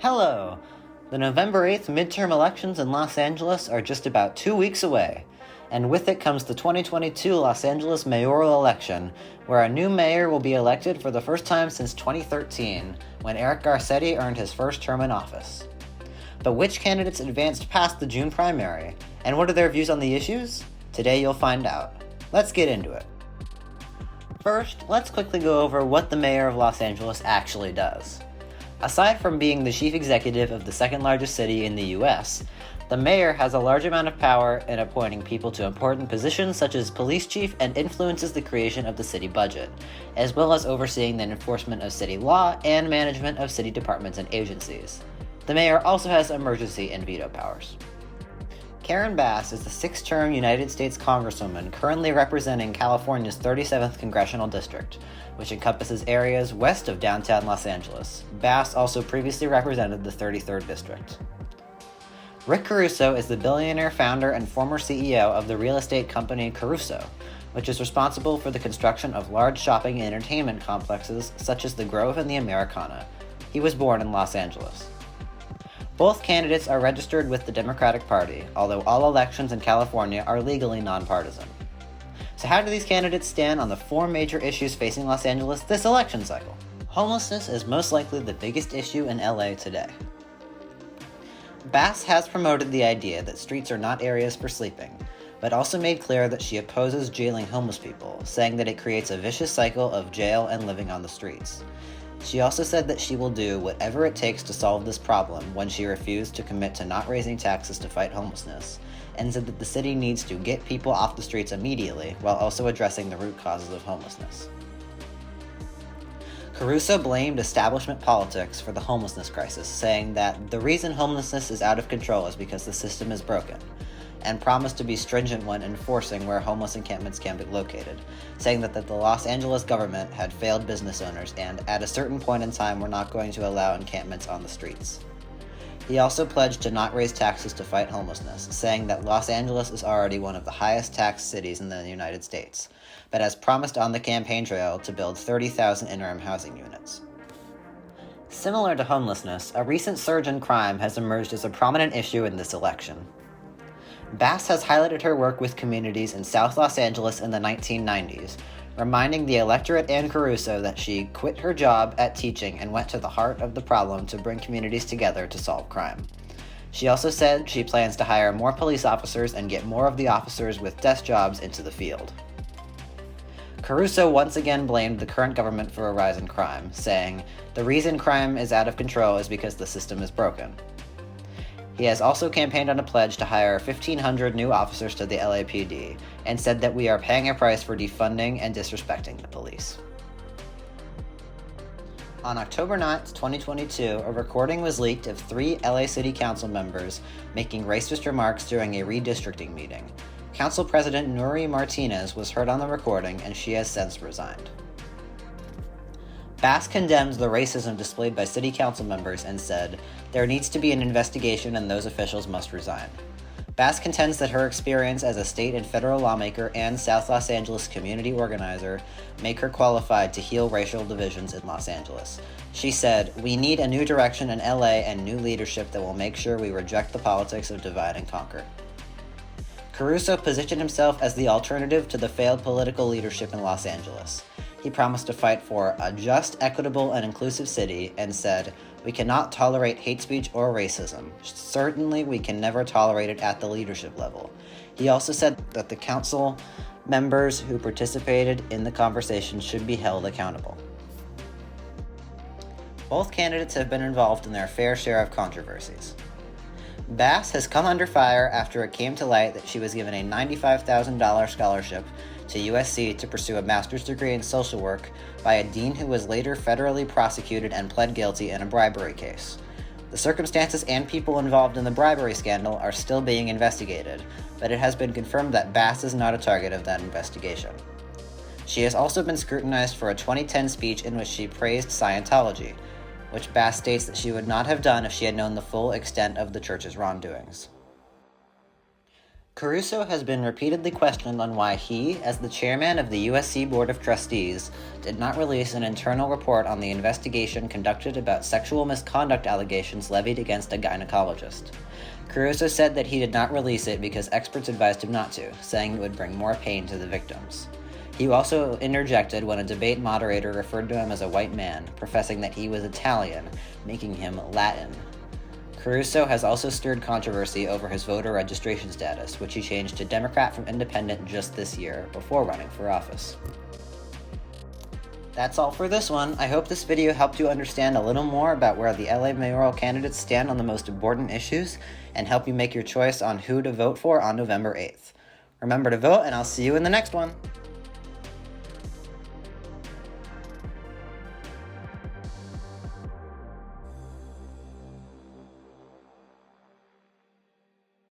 Hello! The November 8th midterm elections in Los Angeles are just about 2 weeks away, and with it comes the 2022 Los Angeles mayoral election, where a new mayor will be elected for the first time since 2013, when Eric Garcetti earned his first term in office. But which candidates advanced past the June primary, and what are their views on the issues? Today you'll find out. Let's get into it. First, let's quickly go over what the mayor of Los Angeles actually does. Aside from being the chief executive of the second largest city in the US, the mayor has a large amount of power in appointing people to important positions such as police chief and influences the creation of the city budget, as well as overseeing the enforcement of city law and management of city departments and agencies. The mayor also has emergency and veto powers. Karen Bass is the sixth-term United States Congresswoman currently representing California's 37th Congressional District, which encompasses areas west of downtown Los Angeles. Bass also previously represented the 33rd District. Rick Caruso is the billionaire founder and former CEO of the real estate company Caruso, which is responsible for the construction of large shopping and entertainment complexes such as the Grove and the Americana. He was born in Los Angeles. Both candidates are registered with the Democratic Party, although all elections in California are legally nonpartisan. So how do these candidates stand on the four major issues facing Los Angeles this election cycle? Homelessness is most likely the biggest issue in LA today. Bass has promoted the idea that streets are not areas for sleeping, but also made clear that she opposes jailing homeless people, saying that it creates a vicious cycle of jail and living on the streets. She also said that she will do whatever it takes to solve this problem when she refused to commit to not raising taxes to fight homelessness, and said that the city needs to get people off the streets immediately while also addressing the root causes of homelessness. Caruso blamed establishment politics for the homelessness crisis, saying that the reason homelessness is out of control is because the system is broken, and promised to be stringent when enforcing where homeless encampments can be located, saying that the Los Angeles government had failed business owners and, at a certain point in time, were not going to allow encampments on the streets. He also pledged to not raise taxes to fight homelessness, saying that Los Angeles is already one of the highest taxed cities in the United States, but has promised on the campaign trail to build 30,000 interim housing units. Similar to homelessness, a recent surge in crime has emerged as a prominent issue in this election. Bass has highlighted her work with communities in South Los Angeles in the 1990s, reminding the electorate and Caruso that she quit her job at teaching and went to the heart of the problem to bring communities together to solve crime. She also said she plans to hire more police officers and get more of the officers with desk jobs into the field. Caruso once again blamed the current government for a rise in crime, saying, "The reason crime is out of control is because the system is broken." He has also campaigned on a pledge to hire 1,500 new officers to the LAPD, and said that we are paying a price for defunding and disrespecting the police. On October 9th, 2022, a recording was leaked of 3 LA City Council members making racist remarks during a redistricting meeting. Council President Nuri Martinez was heard on the recording, and she has since resigned. Bass condemns the racism displayed by city council members and said, "There needs to be an investigation and those officials must resign." Bass contends that her experience as a state and federal lawmaker and South Los Angeles community organizer make her qualified to heal racial divisions in Los Angeles. She said, "We need a new direction in LA and new leadership that will make sure we reject the politics of divide and conquer." Caruso positioned himself as the alternative to the failed political leadership in Los Angeles. He promised to fight for a just, equitable, and inclusive city and said, "We cannot tolerate hate speech or racism. Certainly, we can never tolerate it at the leadership level." He also said that the council members who participated in the conversation should be held accountable. Both candidates have been involved in their fair share of controversies. Bass has come under fire after it came to light that she was given a $95,000 scholarship to USC to pursue a master's degree in social work by a dean who was later federally prosecuted and pled guilty in a bribery case. The circumstances and people involved in the bribery scandal are still being investigated, but it has been confirmed that Bass is not a target of that investigation. She has also been scrutinized for a 2010 speech in which she praised Scientology, which Bass states that she would not have done if she had known the full extent of the church's wrongdoings. Caruso has been repeatedly questioned on why he, as the chairman of the USC Board of Trustees, did not release an internal report on the investigation conducted about sexual misconduct allegations levied against a gynecologist. Caruso said that he did not release it because experts advised him not to, saying it would bring more pain to the victims. He also interjected when a debate moderator referred to him as a white man, professing that he was Italian, making him Latin. Caruso has also stirred controversy over his voter registration status, which he changed to Democrat from Independent just this year, before running for office. That's all for this one. I hope this video helped you understand a little more about where the LA mayoral candidates stand on the most important issues, and help you make your choice on who to vote for on November 8th. Remember to vote, and I'll see you in the next one!